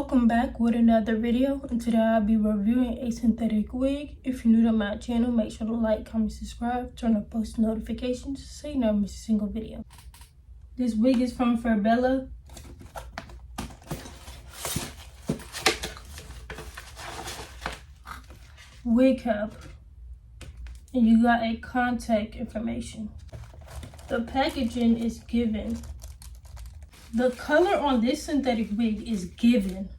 Welcome back with another video, and today I'll be reviewing a synthetic wig. If you're new to my channel, make sure to like, comment, subscribe, turn on post notifications so you never miss a single video. This wig is from Fabelle. Wig cap, and you got a contact information. The packaging is given. The color on this synthetic wig is given.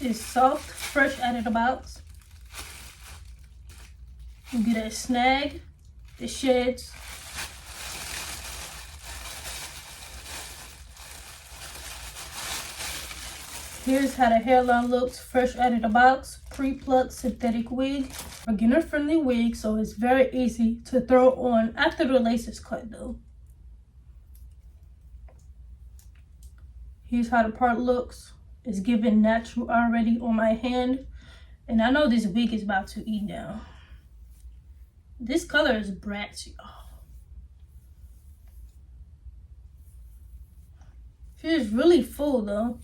It's soft, fresh out of the box. You get a snag, the sheds. Here's how the hairline looks fresh out of the box. Pre-plucked synthetic wig. Beginner friendly wig, so it's very easy to throw on after the lace is cut though. Here's how the part looks. It's given natural already on my hand. And I know this wig is about to eat down. This color is bratzy. Oh. Feels really full though.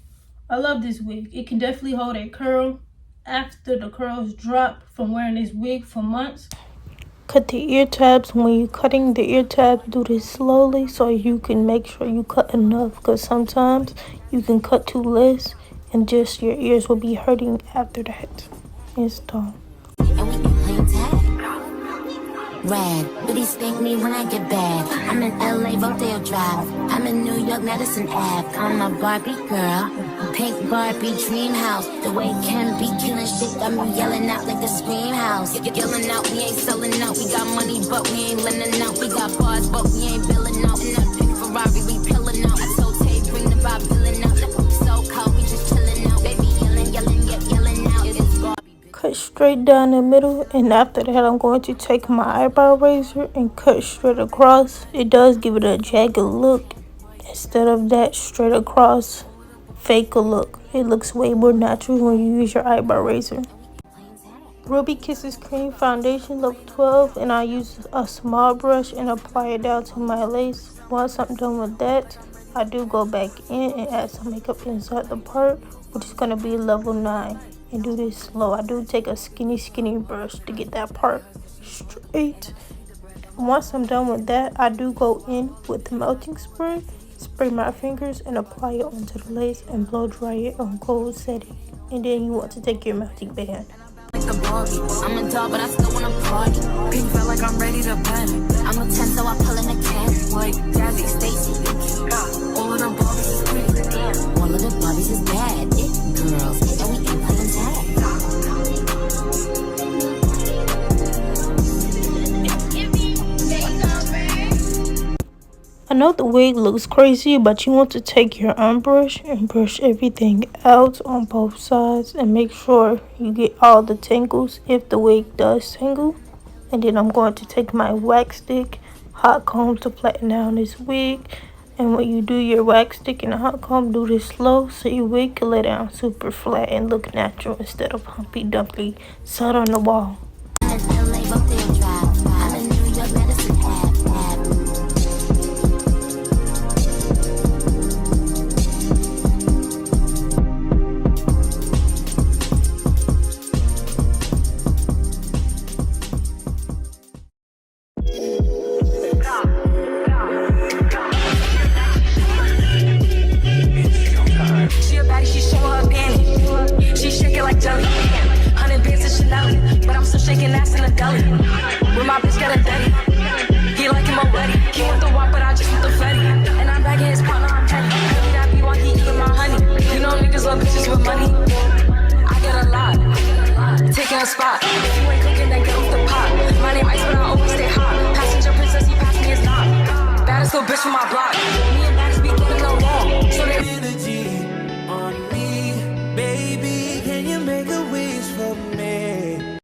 I love this wig. It can definitely hold a curl after the curls drop from wearing this wig for months. Cut the ear tabs. When you're cutting the ear tabs, do this slowly so you can make sure you cut enough, because sometimes you can cut too less and just your ears will be hurting after that. It's done. Rad, but he spank me when I get bad. I'm in LA, Rodeo Drive. I'm in New York, Madison Ave. I'm a Barbie girl, pink Barbie dream house. The way Ken be killing shit got me yelling out like the Scream House. Yelling out, we ain't selling out. We got money, but we ain't lending out. We got bars, but we ain't billing out. In that pink Ferrari, we pillin' out. I told Tay, bring the Bob Dylan out. So cold, we just chillin' out. Baby yelling, yelling out. It's Barbie. Cut straight down the middle, and after that I'm going to take my eyebrow razor and cut straight across. It does give it a jagged look instead of that straight across fake look. It looks way more natural when you use your eyebrow razor. Ruby Kisses Cream Foundation level 12, and I use a small brush and apply it down to my lace. Once I'm done with that, I do go back in and add some makeup inside the part, which is going to be level 9. And do this slow. I do take a skinny brush to get that part straight. Once I'm done with that, I do go in with the melting spray, spray my fingers and apply it onto the lace and blow dry it on cold setting. And then you want to take your melting band. Like a Barbie, I'm a dog, but I still wanna party. Pink felt like I'm ready to bend. I'm a 10, so I pull in a can. Like Jazzy, Stacy, all of the Barbies is pretty. Damn, all of the Barbies is bad. It girls, and we ain't playing tag. I know the wig looks crazy, but you want to take your brush and brush everything out on both sides and make sure you get all the tangles if the wig does tangle. And then I'm going to take my wax stick, hot comb to flatten down this wig. And when you do your wax stick and a hot comb, do this slow so your wig can lay down super flat and look natural instead of humpy dumpy sat on the wall.